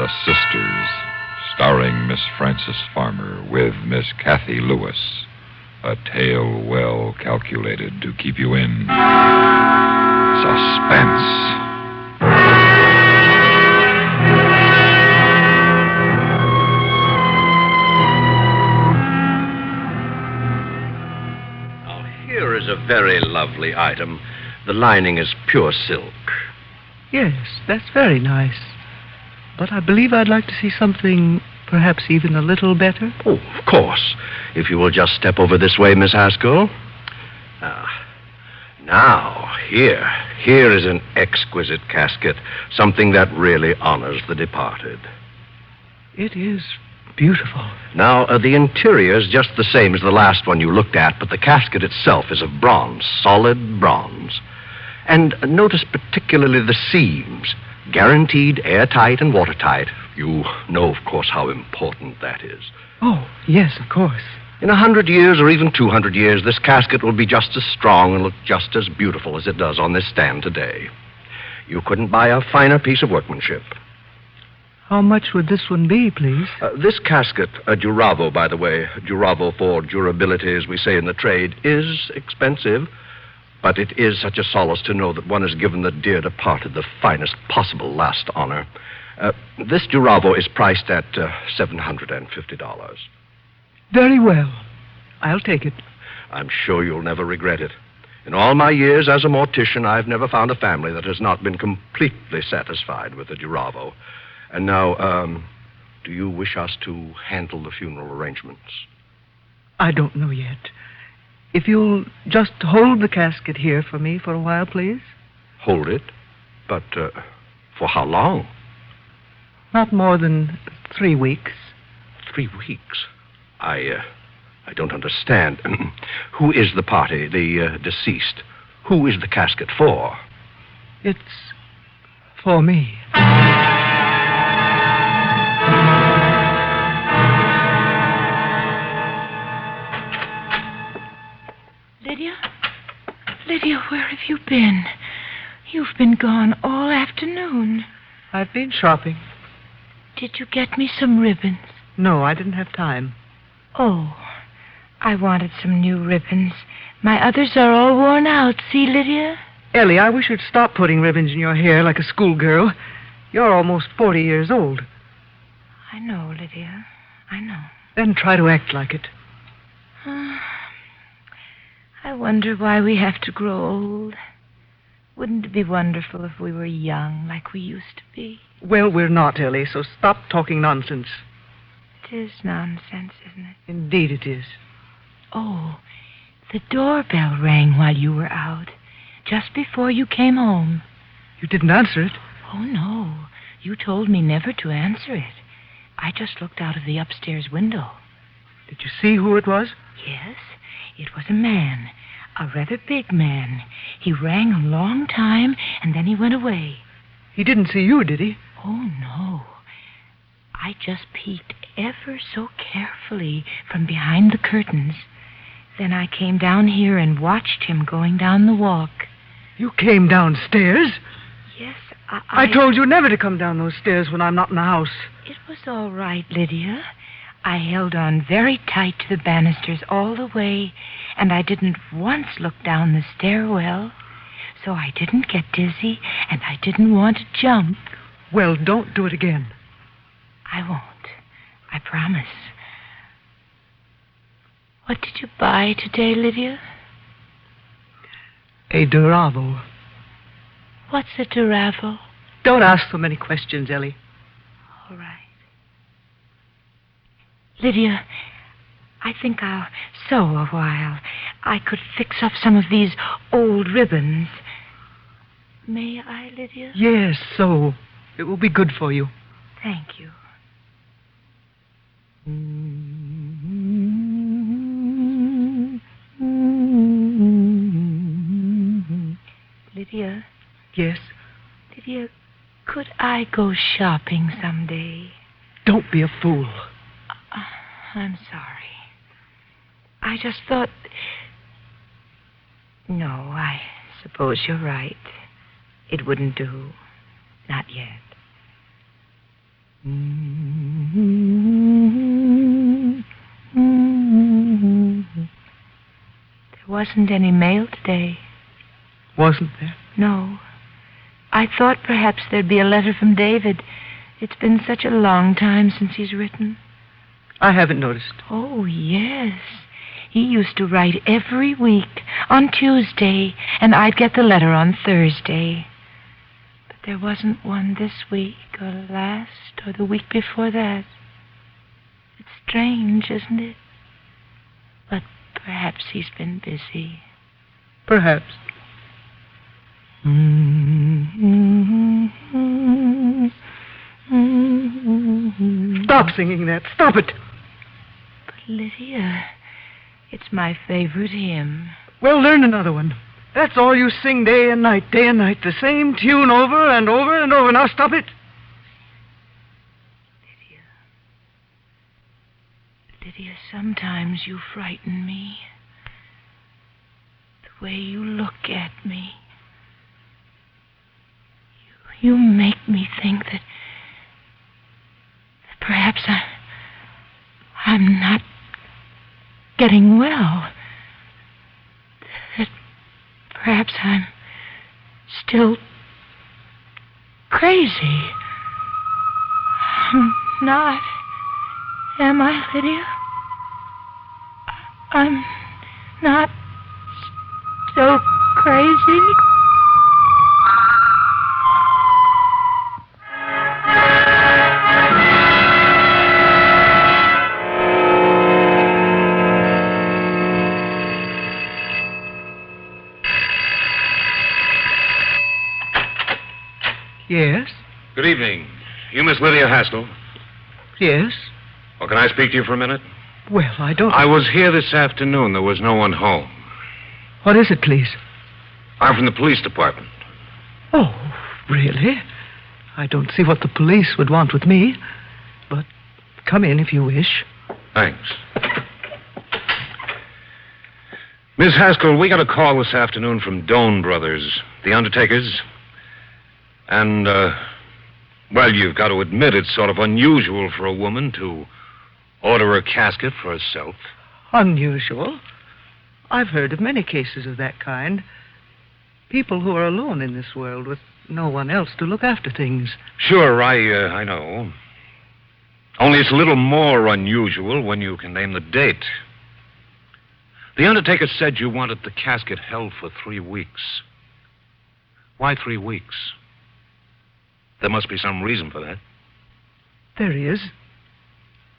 The Sisters, starring Miss Frances Farmer with Miss Kathy Lewis. A tale well calculated to keep you in suspense. Here is a very lovely item. The lining is pure silk. Yes, that's very nice. But I believe I'd like to see something perhaps even a little better. Oh, of course. If you will just step over this way, Miss Haskell. Now, here is an exquisite casket, something that really honors the departed. It is beautiful. Now, the interior is just the same as the last one you looked at, but the casket itself is of bronze, solid bronze. And notice particularly the seams, guaranteed airtight and watertight. You know, of course, how important that is. Oh, yes, of course. In 100 years or even 200 years, this casket will be just as strong and look just as beautiful as it does on this stand today. You couldn't buy a finer piece of workmanship. How much would this one be, please? This casket, a Duravo, by the way, Duravo for durability, as we say in the trade, is expensive. But it is such a solace to know that one has given the dear departed the finest possible last honor. This Duravo is priced at $750. Very well. I'll take it. I'm sure you'll never regret it. In all my years as a mortician, I've never found a family that has not been completely satisfied with the Duravo. And now, do you wish us to handle the funeral arrangements? I don't know yet. If you'll just hold the casket here for me for a while, please. Hold it? But for how long? Not more than 3 weeks. 3 weeks? I don't understand. Who is the party, the deceased? Who is the casket for? It's for me. Lydia, where have you been? You've been gone all afternoon. I've been shopping. Did you get me some ribbons? No, I didn't have time. Oh, I wanted some new ribbons. My others are all worn out. See, Lydia? Ellie, I wish you'd stop putting ribbons in your hair like a schoolgirl. You're almost 40 years old. I know, Lydia. I know. Then try to act like it. I wonder why we have to grow old. Wouldn't it be wonderful if we were young like we used to be? Well, we're not, Ellie, so stop talking nonsense. It is nonsense, isn't it? Indeed it is. Oh, the doorbell rang while you were out, just before you came home. You didn't answer it? Oh, no. You told me never to answer it. I just looked out of the upstairs window. Did you see who it was? Yes. It was a man, a rather big man. He rang a long time, and then he went away. He didn't see you, did he? Oh, no. I just peeked ever so carefully from behind the curtains. Then I came down here and watched him going down the walk. You came downstairs? Yes, I told you never to come down those stairs when I'm not in the house. It was all right, Lydia. I held on very tight to the banisters all the way, and I didn't once look down the stairwell. So I didn't get dizzy, and I didn't want to jump. Well, don't do it again. I won't. I promise. What did you buy today, Lydia? A Duravo. What's a Duravo? Don't ask so many questions, Ellie. All right. Lydia, I think I'll sew a while. I could fix up some of these old ribbons. May I, Lydia? Yes, sew. It will be good for you. Thank you. Lydia? Yes? Lydia, could I go shopping someday? Don't be a fool. I'm sorry. I just thought... No, I suppose you're right. It wouldn't do. Not yet. There wasn't any mail today. Wasn't there? No. I thought perhaps there'd be a letter from David. It's been such a long time since he's written. I haven't noticed. Oh, yes. He used to write every week on Tuesday, and I'd get the letter on Thursday. But there wasn't one this week, or last, or the week before that. It's strange, isn't it? But perhaps he's been busy. Perhaps. Stop singing that. Stop it. But, Lydia, it's my favorite hymn. Well, learn another one. That's all you sing day and night, the same tune over and over and over. Now stop it. Lydia, sometimes you frighten me. The way you look at me. You make me think that perhaps I'm not getting well. That perhaps I'm still crazy. I'm not. Am I, Lydia? I'm not so crazy. Yes? Good evening. You Miss Lydia Haskell? Yes? Well, can I speak to you for a minute? Well, I don't... I was here this afternoon. There was no one home. What is it, please? I'm from the police department. Oh, really? I don't see what the police would want with me. But come in if you wish. Thanks. Miss Haskell, we got a call this afternoon from Doan Brothers, the undertakers. And, well, you've got to admit it's sort of unusual for a woman to order a casket for herself. Unusual? I've heard of many cases of that kind. People who are alone in this world with no one else to look after things. Sure, I know. Only it's a little more unusual when you can name the date. The undertaker said you wanted the casket held for 3 weeks. Why 3 weeks? There must be some reason for that. There is.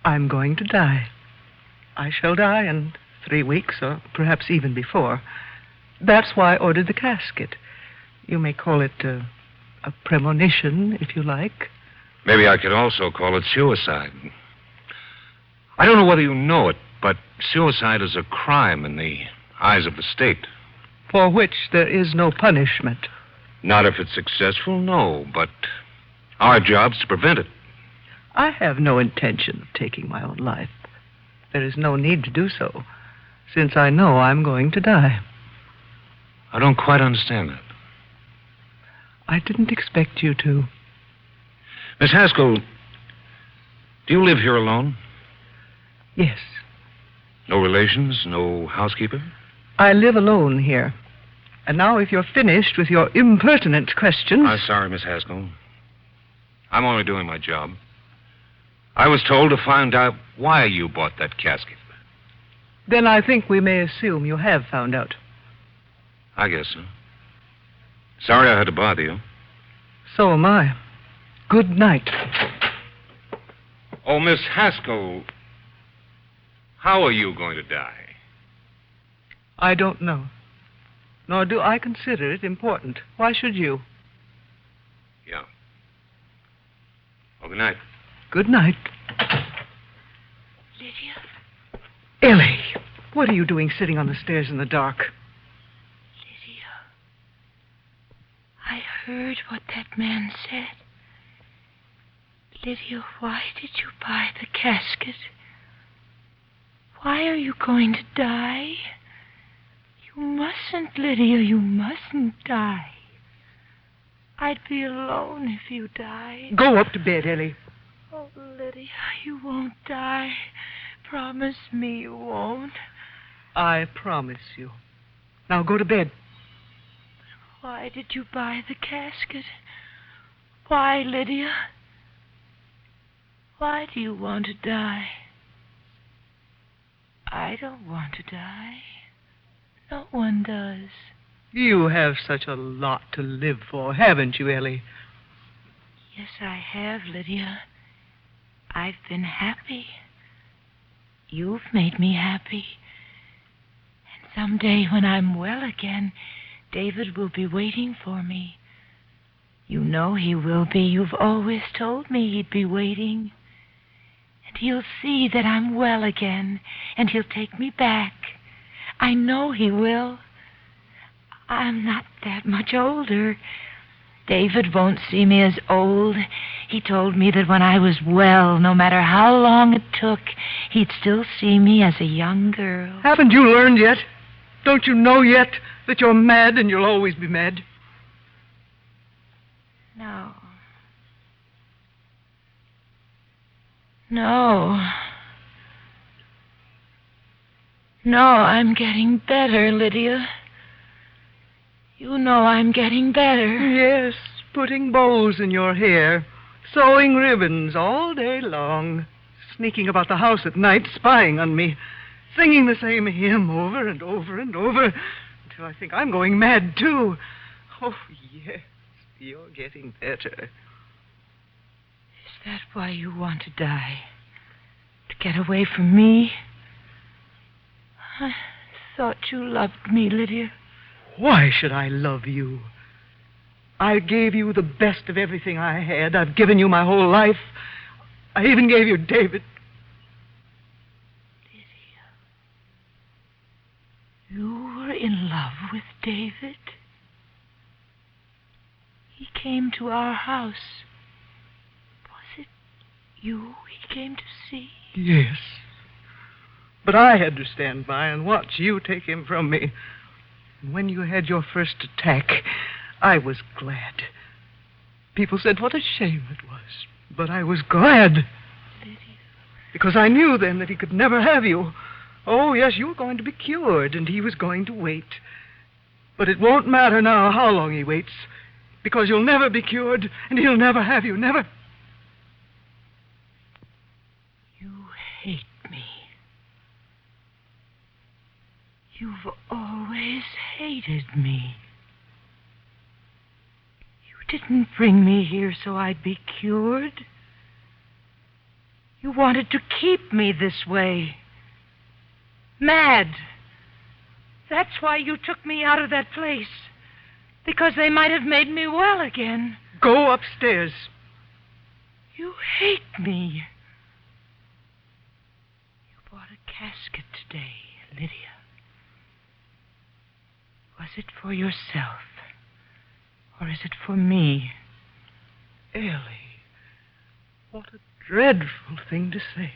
I'm going to die. I shall die in 3 weeks, or perhaps even before. That's why I ordered the casket. You may call it a premonition, if you like. Maybe I could also call it suicide. I don't know whether you know it, but suicide is a crime in the eyes of the state. For which there is no punishment. Not if it's successful, no, but our job's to prevent it. I have no intention of taking my own life. There is no need to do so, since I know I'm going to die. I don't quite understand that. I didn't expect you to. Miss Haskell, do you live here alone? Yes. No relations, no housekeeper? I live alone here. And now, if you're finished with your impertinent questions... I'm sorry, Miss Haskell. I'm only doing my job. I was told to find out why you bought that casket. Then I think we may assume you have found out. I guess so. Sorry I had to bother you. So am I. Good night. Oh, Miss Haskell, how are you going to die? I don't know. Nor do I consider it important. Why should you? Yeah. Well, good night. Good night. Lydia? Ellie, what are you doing sitting on the stairs in the dark? Lydia, I heard what that man said. Lydia, why did you buy the casket? Why are you going to die? You mustn't, Lydia, you mustn't die. I'd be alone if you died. Go up to bed, Ellie. Oh, Lydia, you won't die. Promise me you won't. I promise you. Now go to bed. Why did you buy the casket? Why, Lydia? Why do you want to die? I don't want to die. No one does. You have such a lot to live for, haven't you, Ellie? Yes, I have, Lydia. I've been happy. You've made me happy. And someday when I'm well again, David will be waiting for me. You know he will be. You've always told me he'd be waiting. And he'll see that I'm well again, and he'll take me back. I know he will. I'm not that much older. David won't see me as old. He told me that when I was well, no matter how long it took, he'd still see me as a young girl. Haven't you learned yet? Don't you know yet that you're mad and you'll always be mad? No. No. No, I'm getting better, Lydia. You know I'm getting better. Yes, putting bows in your hair, sewing ribbons all day long, sneaking about the house at night, spying on me, singing the same hymn over and over and over, until I think I'm going mad, too. Oh, yes, you're getting better. Is that why you want to die? To get away from me? I thought you loved me, Lydia. Why should I love you? I gave you the best of everything I had. I've given you my whole life. I even gave you David. Lydia, you were in love with David? He came to our house. Was it you he came to see? Yes. But I had to stand by and watch you take him from me. And when you had your first attack, I was glad. People said what a shame it was. But I was glad. Lydia. Because I knew then that he could never have you. Oh, yes, you were going to be cured, and he was going to wait. But it won't matter now how long he waits, because you'll never be cured, and he'll never have you, never. You hate me. You've always hated me. You didn't bring me here so I'd be cured. You wanted to keep me this way. Mad. That's why you took me out of that place. Because they might have made me well again. Go upstairs. You hate me. You bought a casket today, Lydia. Was it for yourself? Or is it for me? Ellie, what a dreadful thing to say.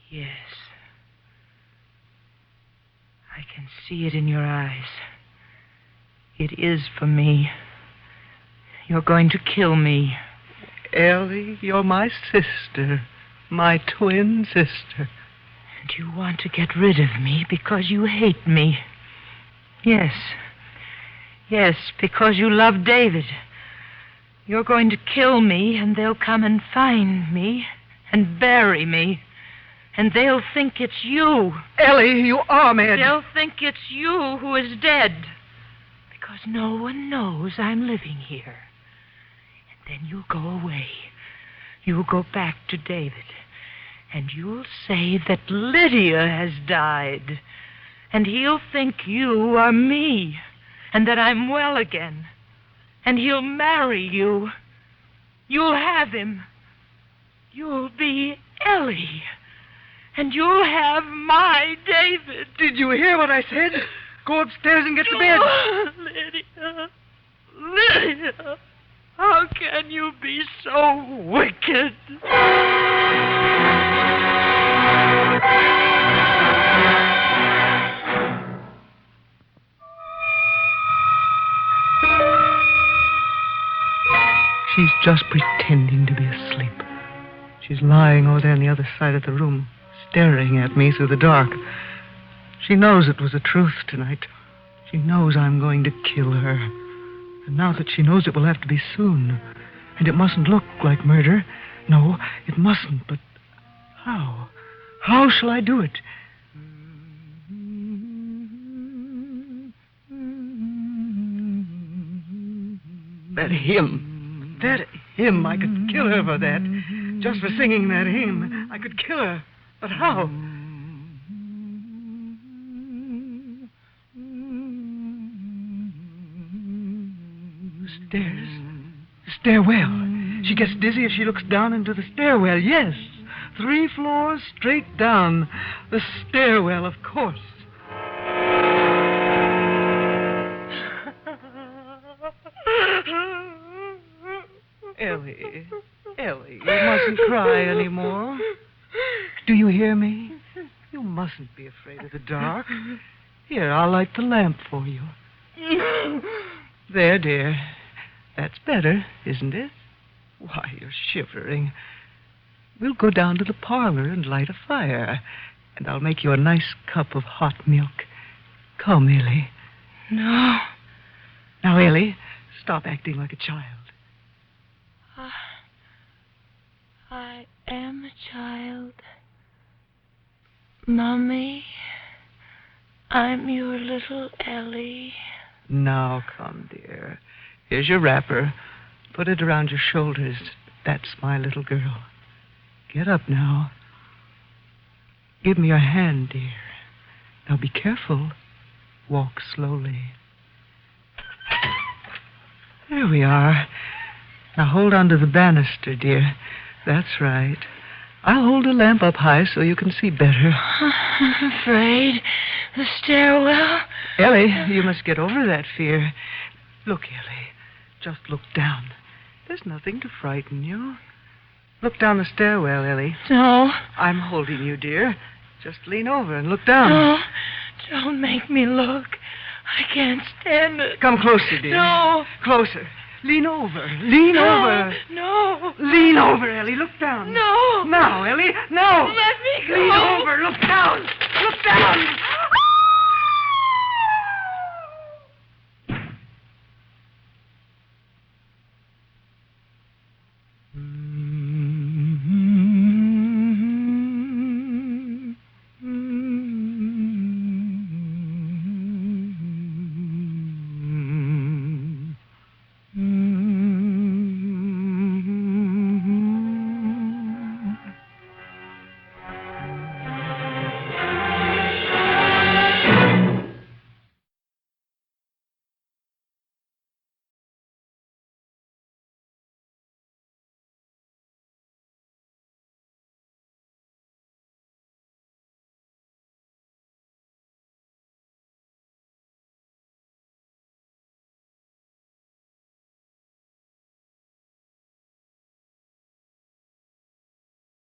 Yes. I can see it in your eyes. It is for me. You're going to kill me. Ellie, you're my sister. My twin sister. And you want to get rid of me because you hate me. Yes. Yes, because you love David. You're going to kill me, and they'll come and find me and bury me. And they'll think it's you. Ellie, you are mad. They'll think it's you who is dead. Because no one knows I'm living here. And then you'll go away. You'll go back to David. And you'll say that Lydia has died. And he'll think you are me. And that I'm well again. And he'll marry you. You'll have him. You'll be Ellie. And you'll have my David. Did you hear what I said? Go upstairs and get to bed. Oh, Lydia. Lydia. How can you be so wicked? She's just pretending to be asleep. She's lying over there on the other side of the room, staring at me through the dark. She knows it was the truth tonight. She knows I'm going to kill her. And now that she knows it will have to be soon. And it mustn't look like murder. No, it mustn't, but how? How shall I do it? That hymn. I could kill her for that. Just for singing that hymn. I could kill her. But how? Stairs. The stairwell. She gets dizzy if she looks down into the stairwell. Yes. 3 floors straight down. The stairwell, of course. Ellie, you mustn't cry anymore. Do you hear me? You mustn't be afraid of the dark. Here, I'll light the lamp for you. There, dear. That's better, isn't it? Why, you're shivering. We'll go down to the parlor and light a fire, and I'll make you a nice cup of hot milk. Come, Ellie. No. Now, Ellie, stop acting like a child. I am a child. Mommy, I'm your little Ellie. Now, come, dear. Here's your wrapper. Put it around your shoulders. That's my little girl. Get up now. Give me your hand, dear. Now, be careful. Walk slowly. There we are. Now, hold on to the banister, dear. That's right. I'll hold the lamp up high so you can see better. I'm afraid. The stairwell. Ellie, you must get over that fear. Look, Ellie. Just look down. There's nothing to frighten you. Look down the stairwell, Ellie. No. I'm holding you, dear. Just lean over and look down. No. Don't make me look. I can't stand it. Come closer, dear. No. Closer. Lean over. Lean over. No. Lean over, Ellie. Look down. No. Now, Ellie. Now. Let me go. Lean over. Look down. Look down.